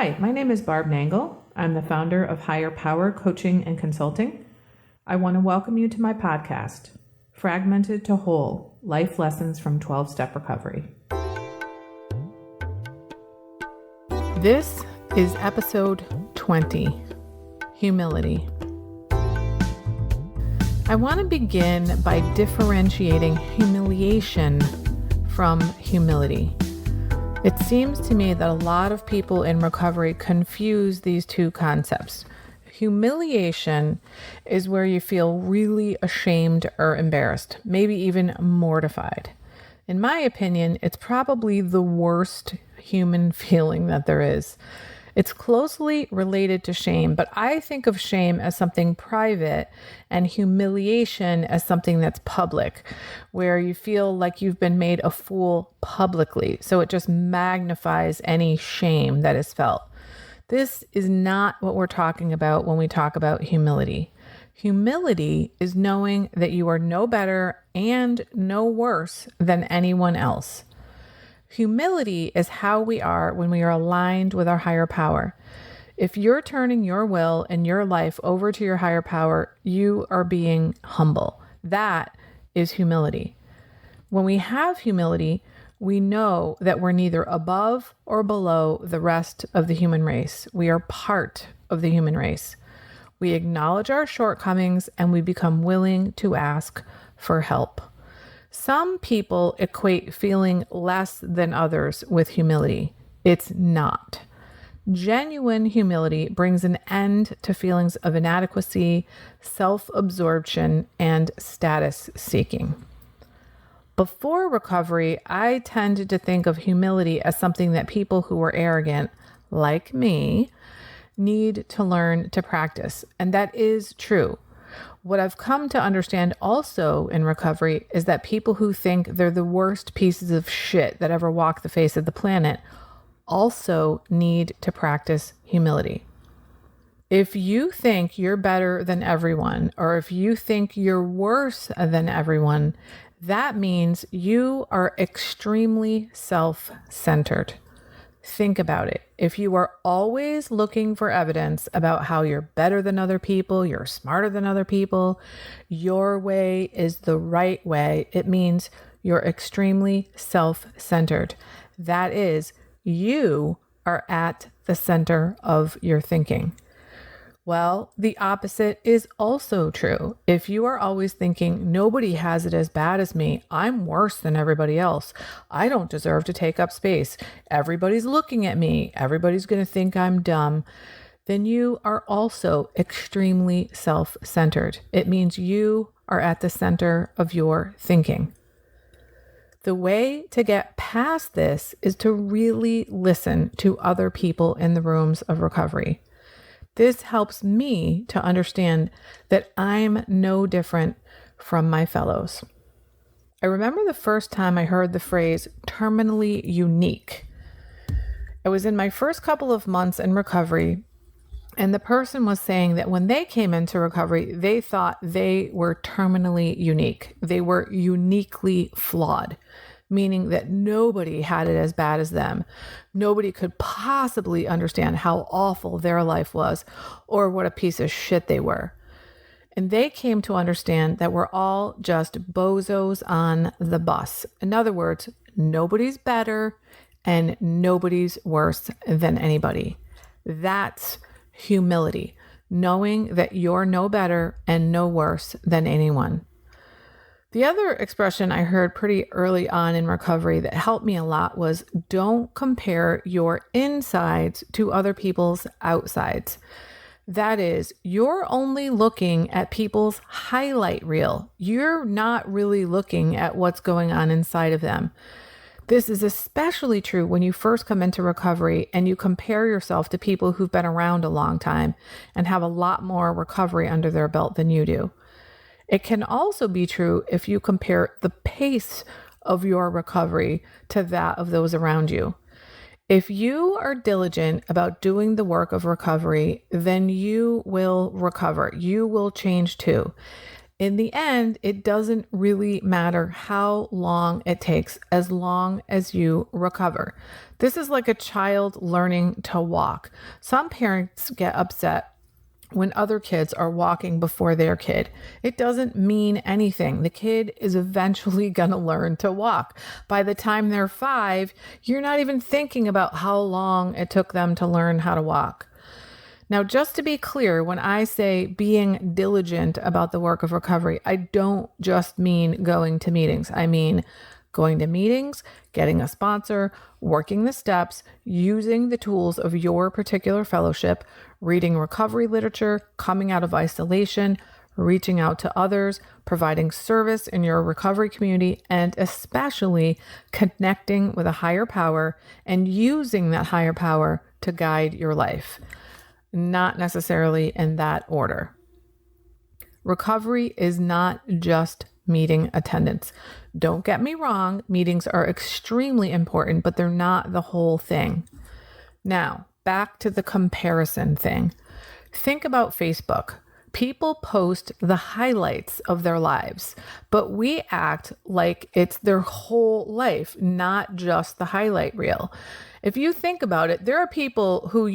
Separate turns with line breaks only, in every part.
Hi, my name is Barb Nangle. I'm the founder of Higher Power Coaching and Consulting. I want to welcome you to my podcast, Fragmented to Whole, Life Lessons from 12-Step Recovery. This is episode 20, Humility. I want to begin by differentiating humiliation from humility. It seems to me that a lot of people in recovery confuse these two concepts. Humiliation is where you feel really ashamed or embarrassed, maybe even mortified. In my opinion, it's probably the worst human feeling that there is. It's closely related to shame, but I think of shame as something private and humiliation as something that's public, where you feel like you've been made a fool publicly. So it just magnifies any shame that is felt. This is not what we're talking about when we talk about humility. Humility is knowing that you are no better and no worse than anyone else. Humility is how we are when we are aligned with our higher power. If you're turning your will and your life over to your higher power, you are being humble. That is humility. When we have humility, we know that we're neither above or below the rest of the human race. We are part of the human race. We acknowledge our shortcomings and we become willing to ask for help. Some people equate feeling less than others with humility. It's not. Genuine humility brings an end to feelings of inadequacy, self-absorption, and status seeking. Before recovery, I tended to think of humility as something that people who were arrogant, like me, need to learn to practice. And that is true. What I've come to understand also in recovery is that people who think they're the worst pieces of shit that ever walked the face of the planet also need to practice humility. If you think you're better than everyone, or if you think you're worse than everyone, that means you are extremely self-centered. Think about it. If you are always looking for evidence about how you're better than other people, you're smarter than other people, your way is the right way, it means you're extremely self-centered. That is, you are at the center of your thinking. Well, the opposite is also true. If you are always thinking, nobody has it as bad as me, I'm worse than everybody else, I don't deserve to take up space, everybody's looking at me, everybody's going to think I'm dumb, then you are also extremely self-centered. It means you are at the center of your thinking. The way to get past this is to really listen to other people in the rooms of recovery. This helps me to understand that I'm no different from my fellows. I remember the first time I heard the phrase terminally unique. I was in my first couple of months in recovery, and the person was saying that when they came into recovery, they thought they were terminally unique. They were uniquely flawed, meaning that nobody had it as bad as them. Nobody could possibly understand how awful their life was or what a piece of shit they were. And they came to understand that we're all just bozos on the bus. In other words, nobody's better and nobody's worse than anybody. That's humility, knowing that you're no better and no worse than anyone. The other expression I heard pretty early on in recovery that helped me a lot was don't compare your insides to other people's outsides. That is, you're only looking at people's highlight reel. You're not really looking at what's going on inside of them. This is especially true when you first come into recovery and you compare yourself to people who've been around a long time and have a lot more recovery under their belt than you do. It can also be true if you compare the pace of your recovery to that of those around you. If you are diligent about doing the work of recovery, then you will recover. You will change too. In the end, it doesn't really matter how long it takes as long as you recover. This is like a child learning to walk. Some parents get upset when other kids are walking before their kid. It doesn't mean anything. The kid is eventually going to learn to walk. By the time they're 5, you're not even thinking about how long it took them to learn how to walk. Now, just to be clear, when I say being diligent about the work of recovery, I don't just mean going to meetings. I mean going to meetings, getting a sponsor, working the steps, using the tools of your particular fellowship, reading recovery literature, coming out of isolation, reaching out to others, providing service in your recovery community, and especially connecting with a higher power and using that higher power to guide your life. Not necessarily in that order. Recovery is not just meeting attendance. Don't get me wrong, meetings are extremely important, but they're not the whole thing. Now, back to the comparison thing. Think about Facebook. People post the highlights of their lives, but we act like it's their whole life, not just the highlight reel. If you think about it, there are people who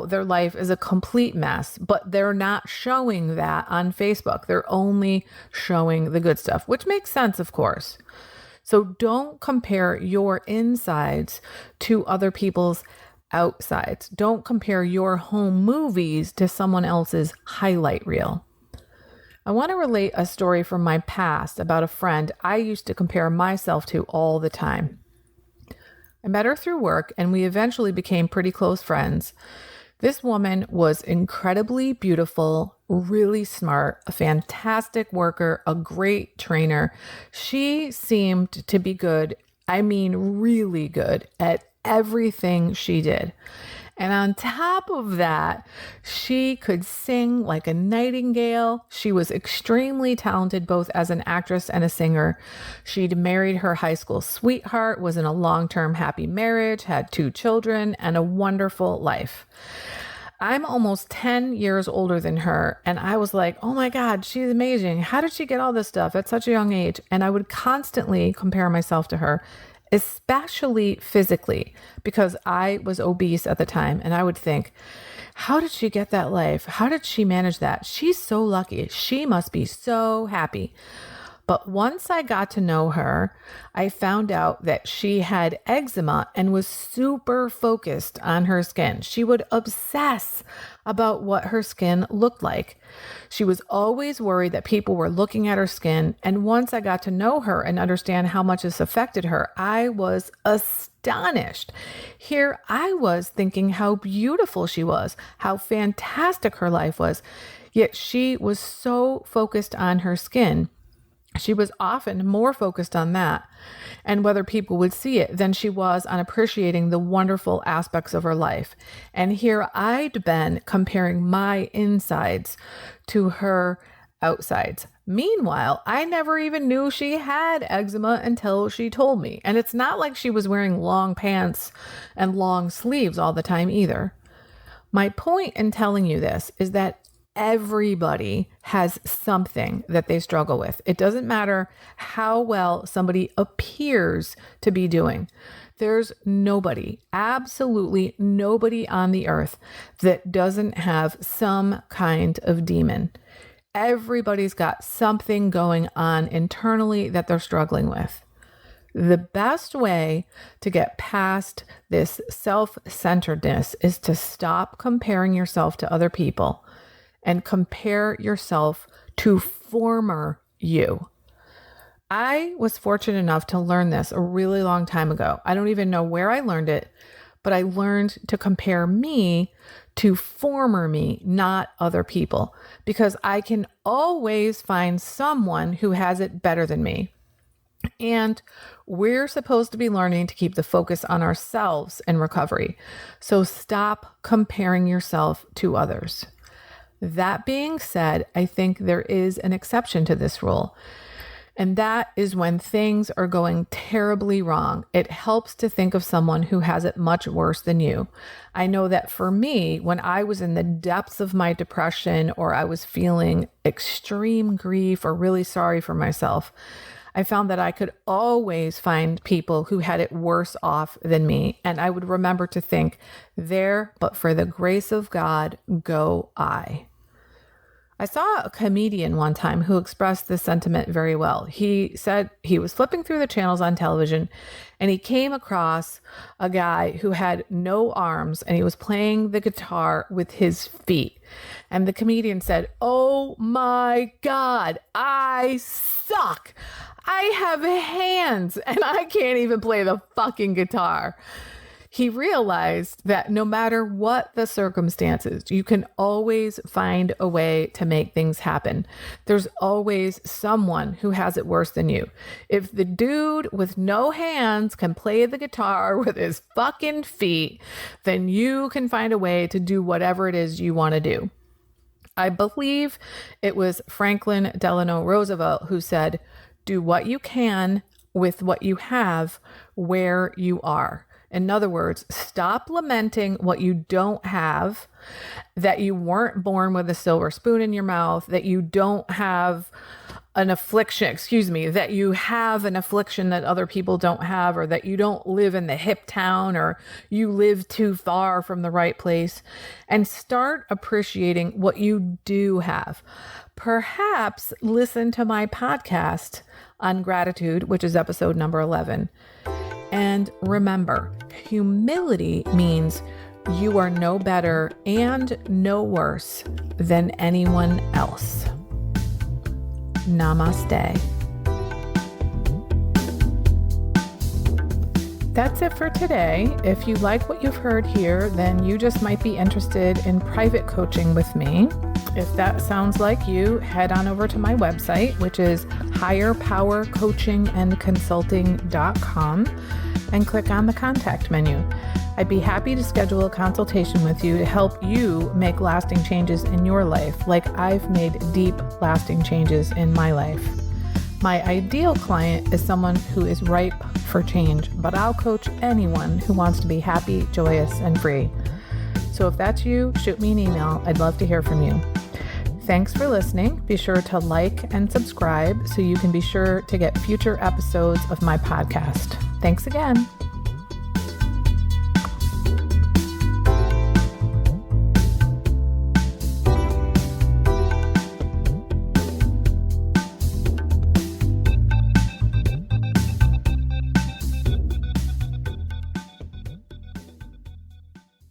their life is a complete mess, but they're not showing that on Facebook. They're only showing the good stuff, which makes sense, of course. So don't compare your insides to other people's outsides. Don't compare your home movies to someone else's highlight reel. I want to relate a story from my past about a friend I used to compare myself to all the time. I met her through work and we eventually became pretty close friends. This woman was incredibly beautiful, really smart, a fantastic worker, a great trainer. She seemed to be good, really good at everything she did. And on top of that, she could sing like a nightingale. She was extremely talented, both as an actress and a singer. She'd married her high school sweetheart, was in a long-term happy marriage, had 2 children, and a wonderful life. I'm almost 10 years older than her, and I was like, oh my God, she's amazing. How did she get all this stuff at such a young age? And I would constantly compare myself to her, especially physically, because I was obese at the time. And I would think, how did she get that life? How did she manage that? She's so lucky. She must be so happy. But once I got to know her, I found out that she had eczema and was super focused on her skin. She would obsess about what her skin looked like. She was always worried that people were looking at her skin. And once I got to know her and understand how much this affected her, I was astonished. Here I was thinking how beautiful she was, how fantastic her life was. Yet she was so focused on her skin. She was often more focused on that and whether people would see it than she was on appreciating the wonderful aspects of her life. And here I'd been comparing my insides to her outsides. Meanwhile, I never even knew she had eczema until she told me. And it's not like she was wearing long pants and long sleeves all the time either. My point in telling you this is that everybody has something that they struggle with. It doesn't matter how well somebody appears to be doing. There's nobody, absolutely nobody on the earth that doesn't have some kind of demon. Everybody's got something going on internally that they're struggling with. The best way to get past this self-centeredness is to stop comparing yourself to other people and compare yourself to former you. I was fortunate enough to learn this a really long time ago. I don't even know where I learned it, but I learned to compare me to former me, not other people, because I can always find someone who has it better than me. And we're supposed to be learning to keep the focus on ourselves in recovery. So stop comparing yourself to others. That being said, I think there is an exception to this rule. And that is when things are going terribly wrong. It helps to think of someone who has it much worse than you. I know that for me, when I was in the depths of my depression or I was feeling extreme grief or really sorry for myself, I found that I could always find people who had it worse off than me. And I would remember to think, there, but for the grace of God, go I. I saw a comedian one time who expressed this sentiment very well. He said he was flipping through the channels on television and he came across a guy who had no arms and he was playing the guitar with his feet. And the comedian said, "Oh my God, I suck. I have hands and I can't even play the fucking guitar." He realized that no matter what the circumstances, you can always find a way to make things happen. There's always someone who has it worse than you. If the dude with no hands can play the guitar with his fucking feet, then you can find a way to do whatever it is you want to do. I believe it was Franklin Delano Roosevelt who said, "Do what you can with what you have where you are." In other words, stop lamenting what you don't have, that you weren't born with a silver spoon in your mouth, that you don't have an affliction, that you have an affliction that other people don't have, or that you don't live in the hip town, or you live too far from the right place, and start appreciating what you do have. Perhaps listen to my podcast on gratitude, which is episode number 11. And remember, humility means you are no better and no worse than anyone else. Namaste. That's it for today. If you like what you've heard here, then you just might be interested in private coaching with me. If that sounds like you, head on over to my website, which is higherpowercoachingandconsulting.com, and click on the contact menu. I'd be happy to schedule a consultation with you to help you make lasting changes in your life, like I've made deep, lasting changes in my life. My ideal client is someone who is ripe for change, but I'll coach anyone who wants to be happy, joyous, and free. So if that's you, shoot me an email. I'd love to hear from you. Thanks for listening. Be sure to like and subscribe so you can be sure to get future episodes of my podcast. Thanks again.